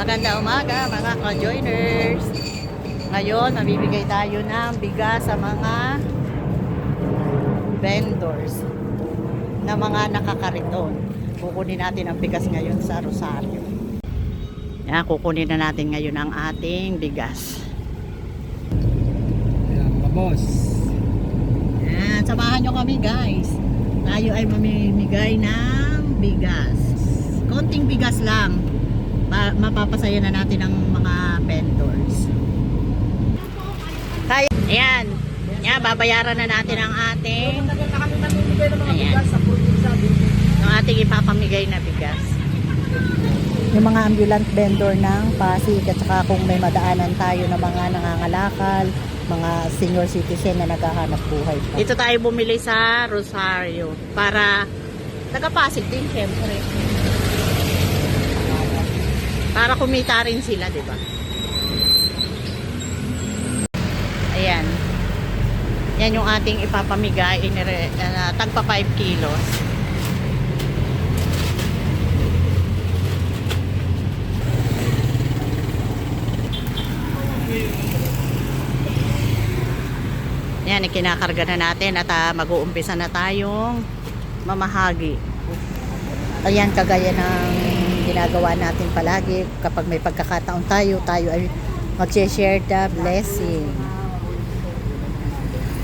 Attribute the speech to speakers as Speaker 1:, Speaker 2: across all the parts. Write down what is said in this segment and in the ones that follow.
Speaker 1: Maganda umaga mga ka-joiners. Ngayon, mabibigay tayo ng bigas sa mga vendors na mga nakakariton. Kukunin natin ang bigas ngayon sa Rosario. Yan, kukunin na natin ngayon ang ating bigas.
Speaker 2: Ayan mga boss.
Speaker 1: Yan, samahan nyo kami guys. Tayo ay mamimigay ng bigas. Konting bigas lang. Mapapasaya na natin ang mga vendors. Tayo, ayan. Yan, babayaran na natin ang ating yung ating ipapamigay na bigas. Yung mga ambulant vendor ng Pasig at saka kung may madaanan tayo na mga nangangalakal, mga senior citizen na naghahanap buhay pa. Dito tayo bumili sa Rosario para taga-Pasig din syempre. Para kumita rin sila, di ba? Ayan. Yan yung ating ipapamigay, tagpa 5 kilos. Yan, ikinakarga na natin at mag-uumpisa na tayong mamahagi. Ayan, kagaya ng ginagawa natin palagi kapag may pagkakataon tayo ay mag-share the blessing.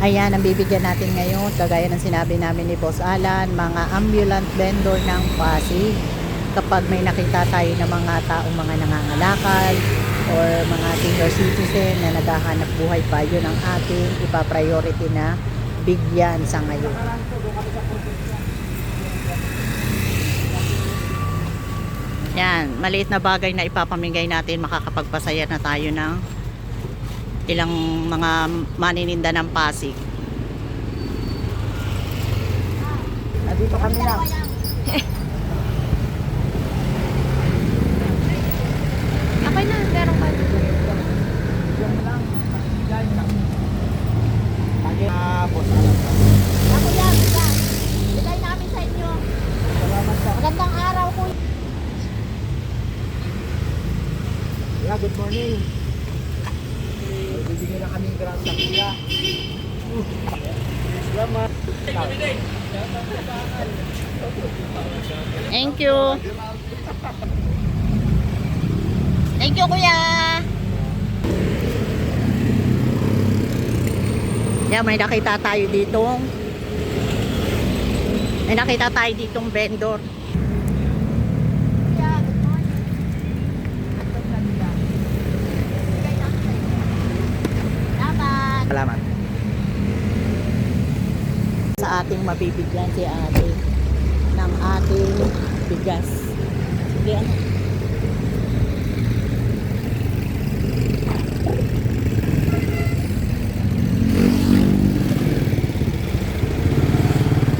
Speaker 1: Ayan, ang bibigyan natin ngayon, kagaya ng sinabi namin ni Boss Alan, mga ambulant vendor ng Pasig. Kapag may nakita tayo ng mga taong mga nangangalakal or mga senior citizen na naghahanap buhay pa, yun ang ating ipa-priority na bigyan sa ngayon. Yan, maliit na bagay na ipapamigay natin, makakapagpasaya na tayo ng ilang mga manininda ng Pasig. Nandito kami na.
Speaker 3: Okay na, meron pa.
Speaker 2: Yung lang, bigay lang. Lagi boss alam ka.
Speaker 3: Ako yan, yan. Bigay namin sa inyo.
Speaker 2: Salamat sa.
Speaker 3: Magandang araw po.
Speaker 2: Yeah, good morning. Bibigyan na kaming grant sa kuya. Salamat.
Speaker 1: Thank you. Thank you, kuya. Yeah, may nakita tayo ditong vendor.
Speaker 3: Yeah, good morning. Bigay namin sa inyo. Salamat.
Speaker 2: Salamat.
Speaker 1: Sa ating mabibigyan si ate ng ating bigas. Sige, ano?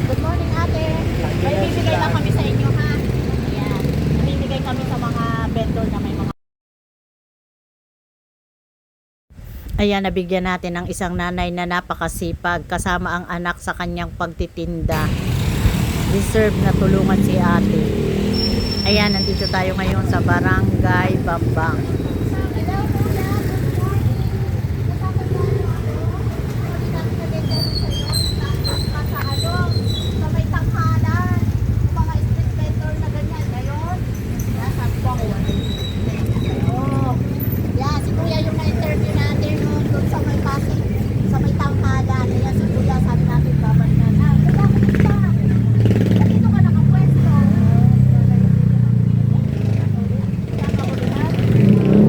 Speaker 3: Good morning, ate. May bibigay lang kami sa inyo, ha?
Speaker 1: Ayan. Namimigay kami sa mga vendor na may mga. Ayan, nabigyan natin ng isang nanay na napakasipag kasama ang anak sa kanyang pagtitinda. Deserve na tulungan si ate. Ayan, nandito tayo ngayon sa Barangay Bambang.
Speaker 3: Hello, kuya. Good morning. Sa ano, sa may tanghalan, mga street vendor na ganyan. Ngayon, sabi ko ako, oh, yeah, si kuya yung na-interview natin doon sa may Pasig, sa may tanghalan. Kaya si kuya sabi natin, babalik na na. Kuya, kumita. Dito ka nakapwesto. Kaya ka ulit.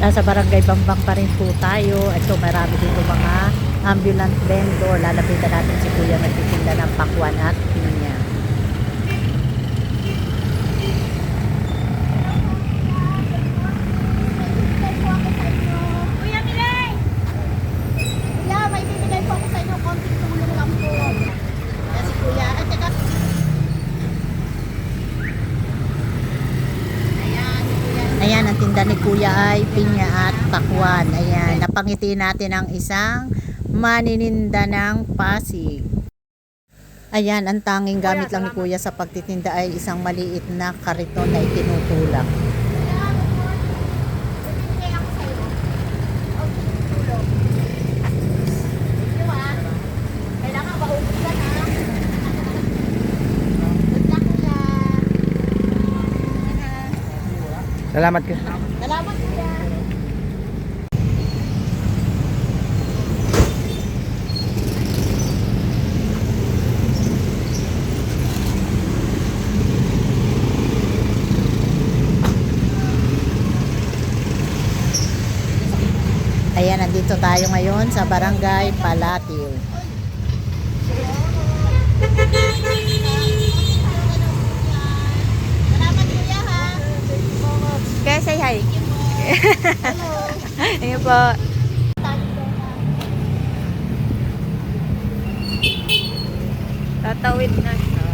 Speaker 1: Nasa Barangay Bambang pa rin po tayo. Ito, marami dito mga ambulant vendor. Lalapitan natin si Kuya nagtitinda ng pakwan at pinya.
Speaker 3: Kuya Milay! Kuya, may bibigay po ako sa inyo. Konting tulong lang po. Kaya si Kuya. Ay, teka. Ayan, si Kuya.
Speaker 1: Ayan, ang tinda ni Kuya ay pinya at pakwan. Ayan, napangiti natin ang isang manininda ng Pasig. Ayan, ang tanging gamit lang ni Kuya sa pagtitinda ay isang maliit na kariton na itinutulak.
Speaker 3: Bibigay ako sa inyo. Konting tulong. Thank you, ah. Kailangan maubusan, ah. Good luck, Kuya.
Speaker 2: Salamat ka.
Speaker 3: Salamat, Kuya.
Speaker 1: Ayan, nandito tayo ngayon sa Barangay Palatio.
Speaker 3: Salamat, Kuya, ha.
Speaker 1: Kaya say hi.
Speaker 3: Hello.
Speaker 1: Ayun po. Tatawid na siya.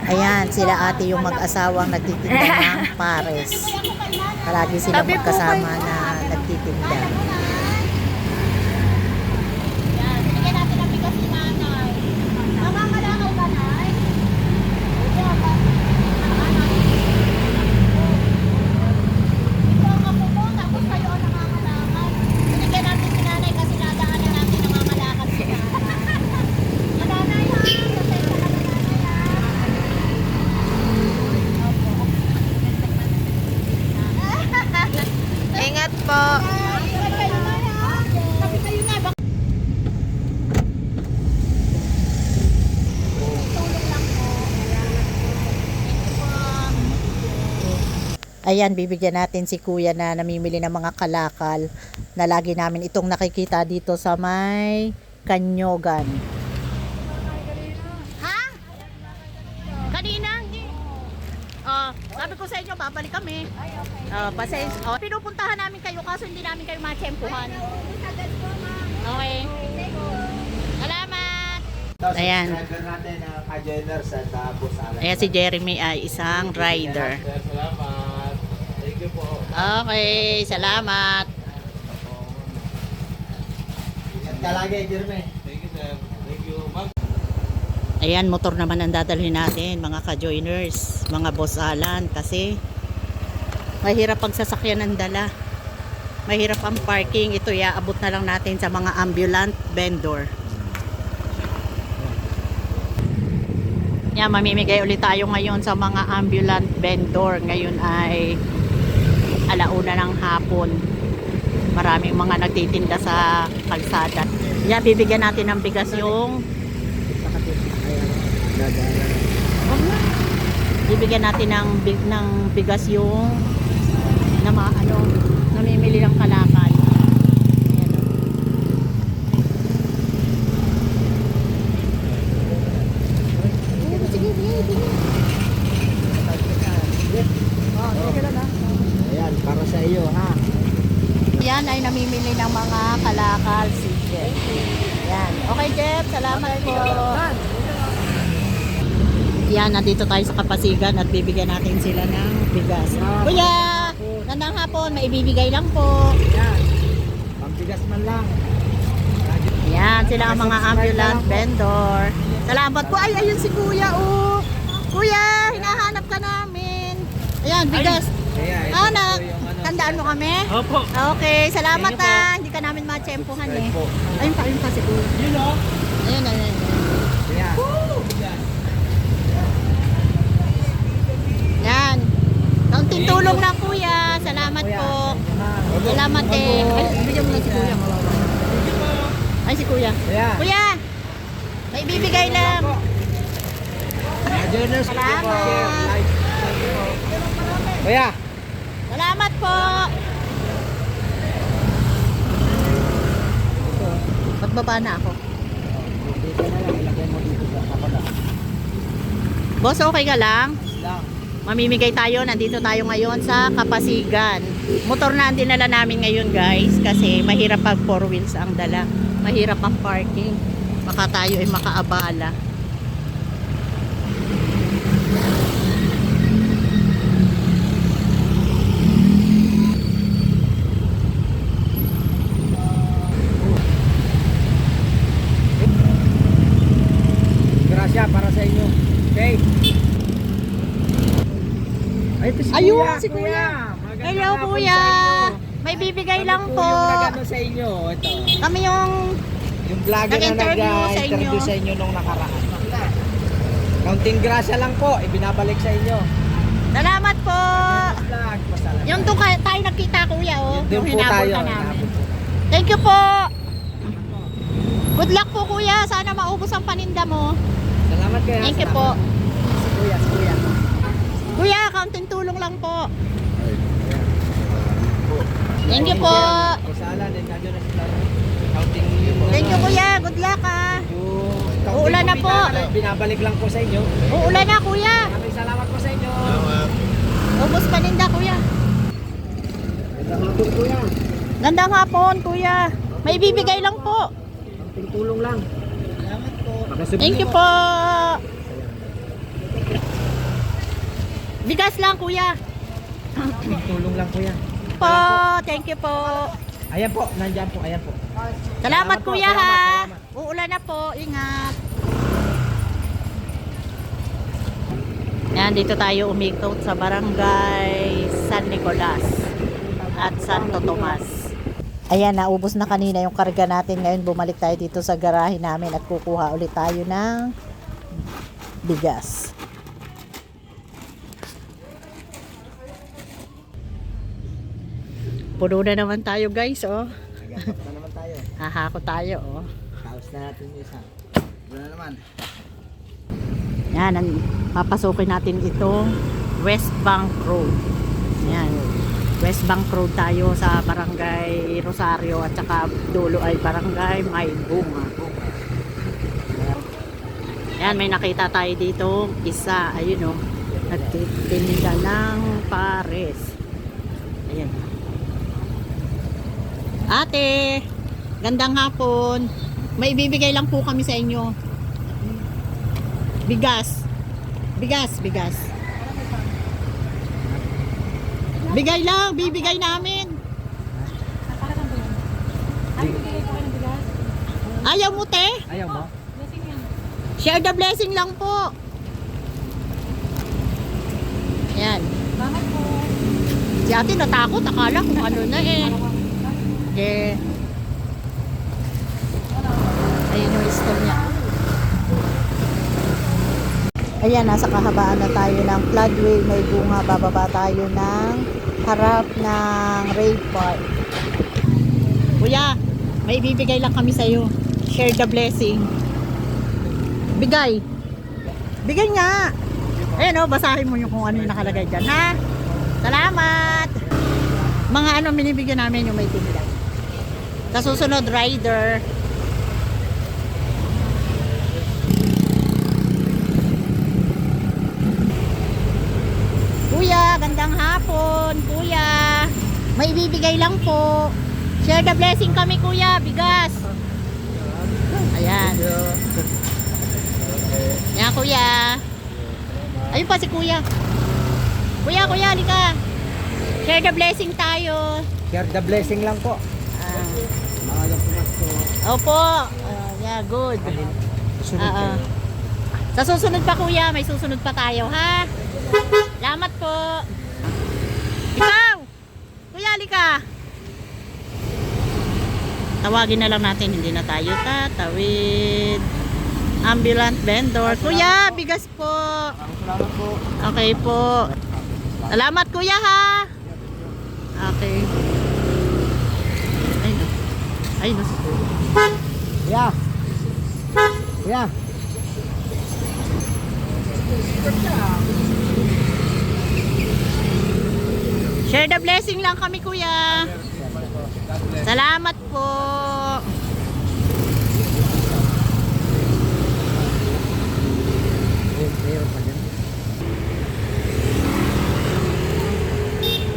Speaker 1: Ayan, sila ate yung mag-asawang nagtitinda ng pares. Palagi sila magkasama na nagtitinda.
Speaker 3: Yan, binigyan natin ang bigas ni nanay. Namamalakal ba, nay? Ito, ito ang apo mo, tapos kayo ang namamalakal. Binigyan natin si nanay kasi nadaanan natin namamalakal siya. Yung nanay, ha? Pasensya ka na, nanay, ha?
Speaker 1: Ingat po.
Speaker 3: Ingat kayo, nay, ha? Sabi kayo na, baka tulong lang po. Thank you po.
Speaker 1: Ayan, bibigyan natin si Kuya na namimili ng mga kalakal na lagi namin itong nakikita dito sa may Kanyogan.
Speaker 3: Ha? Kanina? Sabi ko sa inyo, babalik kami. Pinupuntahan namin kayo kaso hindi namin kayo matsempuhan. Okay. Salamat.
Speaker 1: Ayan.
Speaker 2: Driver natin na ka-Jenner sa Boss Alan.
Speaker 1: Ayan, si Jeremy ay isang rider.
Speaker 2: Salamat. Thank you po.
Speaker 1: Okay, salamat.
Speaker 2: Ingat ka lagi, Jeremy. Thank you, sir. Thank you.
Speaker 1: Ayan, motor naman ang dadalhin natin, mga ka-joiners, mga Boss Alan, kasi mahirap pagsasakyan ng dala. Mahirap ang parking. Ito iaabot na lang natin sa mga ambulant vendor. Yan, mamimigay ulit tayo ngayon sa mga ambulant vendor. Ngayon ay alauna ng hapon. Maraming mga nagtitinda sa kalsada. Yan, bibigyan natin ng bigas yung bibigyan natin ng bigas yung na namimili ng kalakal. Ayan, o.
Speaker 2: Ayan, para sa iyo, ha?
Speaker 1: Yan ay namimili ng mga kalakal si Jeff. Yan. Okay, Jeff. Salamat po. Yan, nandito tayo sa Kapasigan at bibigyan natin sila ng bigas. Kuya, nandang hapon, may ibibigay lang po.
Speaker 2: Ayan. Pambigas man lang.
Speaker 1: Yan, sila ang mga ambulant vendor. Salamat po. Ay, ayun si Kuya, oh. Kuya, hinahanap ka namin. Ayan, bigas.
Speaker 2: Kaya, ito
Speaker 1: Anak,
Speaker 2: po yung ano,
Speaker 1: tandaan mo kami?
Speaker 2: Opo.
Speaker 1: Okay, salamat
Speaker 2: Thank you po.
Speaker 1: Hindi ka namin matsempuhan eh.
Speaker 2: Po.
Speaker 1: Ayun pa si Kuya.
Speaker 2: Yun, o.
Speaker 1: Ayun, ayun.
Speaker 2: Kaya.
Speaker 1: Yan. Kaunting tulong lang Kuya. Salamat po. Salamat eh. Ay, bigyan mo lang si Kuya.
Speaker 2: Thank you.
Speaker 1: Ay, si Kuya.
Speaker 2: Kaya.
Speaker 1: Kuya! May bibigay lang.
Speaker 2: Adjourners.
Speaker 3: Salamat.
Speaker 2: Kuya.
Speaker 3: Salamat po.
Speaker 1: Magbaba na ako.
Speaker 2: Dito na lang, ilagay mo dito sa kapala.
Speaker 1: Boss, okay ka lang?
Speaker 2: Lang.
Speaker 1: Mamimigay tayo. Nandito tayo ngayon sa Kapasigan. Motor na ang dinala namin ngayon, guys. Kasi mahirap pag 4 wheels ang dala. Mahirap ang parking. Baka tayo ay makaabala.
Speaker 2: Grasya para sa inyo. Okay. Ay, ito si
Speaker 1: Ayun,
Speaker 2: Kuya.
Speaker 1: si Kuya.
Speaker 2: Magandang
Speaker 1: Hello,
Speaker 2: hapon
Speaker 1: Kuya.
Speaker 2: sa inyo.
Speaker 1: May bibigay
Speaker 2: Kami
Speaker 1: lang po.
Speaker 2: Yung nag-ano sa inyo. Ito.
Speaker 1: Kami yung
Speaker 2: Yung vlogger na
Speaker 1: Nag-interview sa
Speaker 2: nag-interview
Speaker 1: inyo.
Speaker 2: sa inyo nung nakaraan. Kaunting grasya lang po. Ibinabalik sa inyo.
Speaker 1: salamat po.
Speaker 2: Vlog. Pasalamat.
Speaker 1: Yung doon tayo nagkita, Kuya, oh.
Speaker 2: Doon
Speaker 1: Yung
Speaker 2: po
Speaker 1: hinabol
Speaker 2: tayo.
Speaker 1: ka namin.
Speaker 2: Hinabol po.
Speaker 1: Thank you po. Good luck po, Kuya. Sana maubos ang paninda mo.
Speaker 2: Salamat kayo.
Speaker 1: Thank you po.
Speaker 2: Si Kuya, si Kuya.
Speaker 1: Kuya, kaunting tulong lang po. Thank you po.
Speaker 2: Kusala din. Nandiyo na sila. Counting yung
Speaker 1: Thank you, Kuya. Good luck, ah.
Speaker 2: Yung
Speaker 1: Uulan na po.
Speaker 2: Binabalik lang po sa inyo.
Speaker 1: Uulan na, Kuya.
Speaker 2: Maraming salamat po sa inyo.
Speaker 1: Ubos paninda, Kuya.
Speaker 2: Gandang hapon, Kuya.
Speaker 1: Gandang hapon, Kuya. May bibigay lang po.
Speaker 2: Counting tulong lang. Salamat po.
Speaker 1: Thank you po. Bigas lang, Kuya.
Speaker 2: Tulong lang, Kuya.
Speaker 1: Po, thank you po.
Speaker 2: Ayan po, nandyan po, ayan po.
Speaker 1: Salamat,
Speaker 2: po,
Speaker 1: Kuya,
Speaker 2: salamat,
Speaker 1: ha.
Speaker 2: salamat.
Speaker 1: Uulan na po. Ingat. Yan, dito tayo umikot sa barangay San Nicolas at Santo Tomas. Ayan, naubos na kanina yung karga natin. Ngayon bumalik tayo dito sa garahe namin at kukuha ulit tayo ng bigas. Puno na naman tayo, guys, oh.
Speaker 2: Nagapap na naman tayo.
Speaker 1: Hahako tayo, oh.
Speaker 2: Taos na natin yung isa. Wala naman.
Speaker 1: Yan, papasukin natin itong West Bank Road. Yan. West Bank Road tayo sa Barangay Rosario at saka dulo ay Barangay Maybunga. Yan, may nakita tayo dito. Isa, ayun, oh. Nagtitinda ng pares. Ayan. Ate, gandang hapon. May ibibigay lang po kami sa inyo. Bigas. Bigas, bigas. Bigay lang, bibigay namin. Ayaw mo, te?
Speaker 2: Ayaw mo?
Speaker 1: Share the blessing lang po. Yan. Si ate natakot, akala kung ano na eh. Okay. Ayun yung store niya. Ayan, nasa kahabaan na tayo ng floodway. May bunga, bababa tayo ng harap ng rave park. Kuya, may ibibigay lang kami sa'yo. Share the blessing. Bigay. Bigay nga. Ayan o, basahin mo yung kung ano yung nakalagay dyan, ha? Salamat. Mga ano binibigyan namin yung may tinda. Sa susunod, rider. Kuya, gandang hapon. Kuya, may ibibigay lang po. Share the blessing kami, Kuya. Bigas. Ayan. Yan, Kuya. Ayun pa si Kuya. Kuya, halika. Share the blessing tayo.
Speaker 2: Share the blessing lang po. Mga pumas po.
Speaker 1: Opo. Yeah, good.
Speaker 2: Susunod kayo.
Speaker 1: Sa susunod pa, Kuya, may susunod pa tayo, ha? Salamat po. Ikaw! Kuya, halika. Tawagin na lang natin, hindi na tayo tatawid. Ambulant vendor. Kuya, bigas po.
Speaker 2: Salamat po.
Speaker 1: Okay po. Salamat, Kuya, ha? Okay. Ay, no. Ay, no.
Speaker 2: Kuya. Kuya. Sikot siya.
Speaker 1: Share the blessing lang kami, kuya. Salamat po.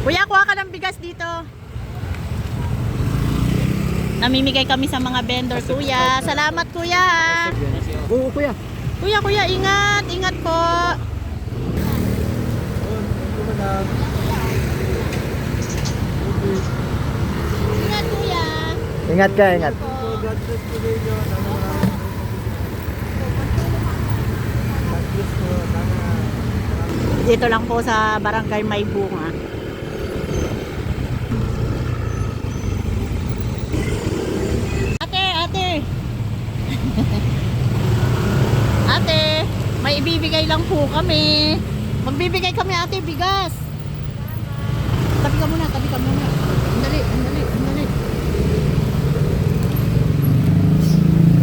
Speaker 1: Kuya, kuha ka ng bigas dito. Namimigay kami sa mga vendor, kuya. Salamat, kuya.
Speaker 2: Oo, kuya.
Speaker 1: Kuya, ingat. Ingat po. Ingat, kuya.
Speaker 2: Ingat ka, ingat.
Speaker 1: Dito lang po sa Barangay Maybunga. Ate. Ate, may ibibigay lang po kami. Magbibigay kami, ate, bigas. Tabi ka muna. Andali.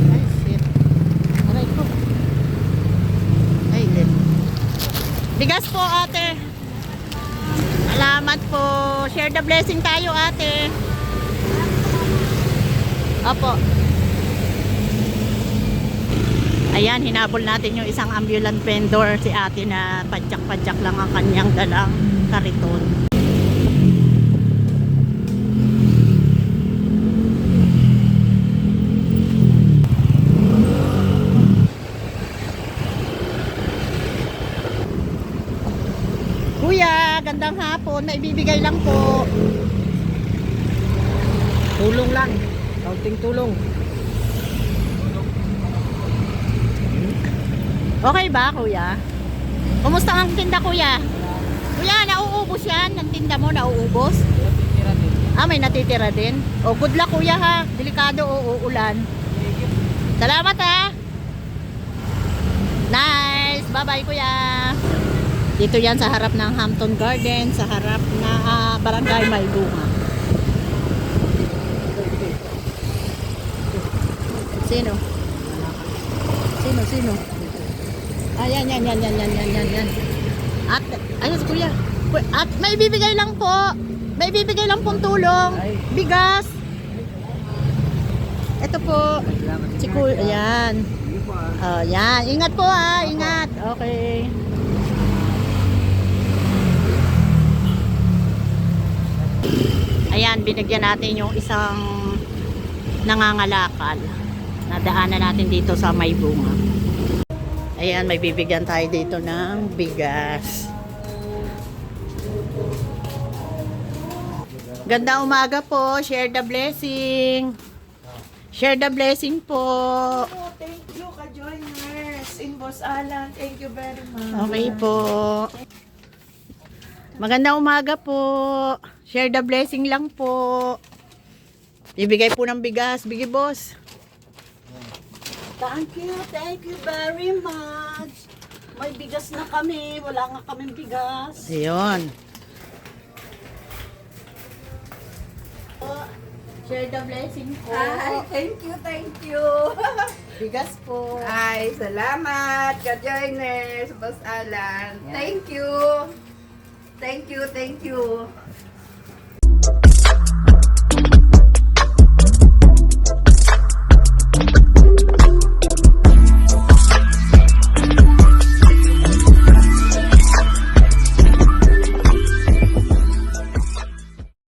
Speaker 1: Ay, shit. Aray ko. Ay, lit. Bigas po, ate. Salamat po. Share the blessing tayo, ate. Opo. Ayan, hinabol natin yung isang ambulant vendor, si ate, na padyak-padyak lang ang kanyang dalang kariton. Kuya, gandang hapon. May ibibigay lang po.
Speaker 2: Tulong lang. Kaunting tulong.
Speaker 1: Okay ba, kuya? Kumusta ang tinda, kuya? Kuya, nauubos yan? Ang tinda mo, nauubos? Ah, may natitira din? O, good luck, kuya, ha? Delikado o uulan. Salamat, ha? Nice! Bye-bye, kuya! Dito yan sa harap ng Hampton Garden, sa harap na Barangay Maybunga. Sino? Ayan. At, ayos, kuya. At may bibigay lang po. May bibigay lang pong tulong. Bigas. Ito po. Si kuya. Ayan. Oh, yan. Ingat po, ha. Ingat. Okay. Ayan, binigyan natin yung isang nangangalakal. Nadaanan natin dito sa Maybunga. Ayan, may bibigyan tayo dito ng bigas. Ganda umaga po. Share the blessing. Share the blessing po.
Speaker 4: Oh, thank you, ka-joiners in Boss Alan. Thank you very much.
Speaker 1: Okay po. Magandang umaga po. Share the blessing lang po. Ibigay po ng bigas. Bigay, boss.
Speaker 4: Thank you very much. May bigas na kami. Wala nga kaming bigas.
Speaker 1: Ayun. Share the blessing po.
Speaker 5: Ay, thank you.
Speaker 1: Bigas po.
Speaker 5: Ay, salamat, ka-joiners, Boss Alan.
Speaker 1: Yan.
Speaker 5: Thank you.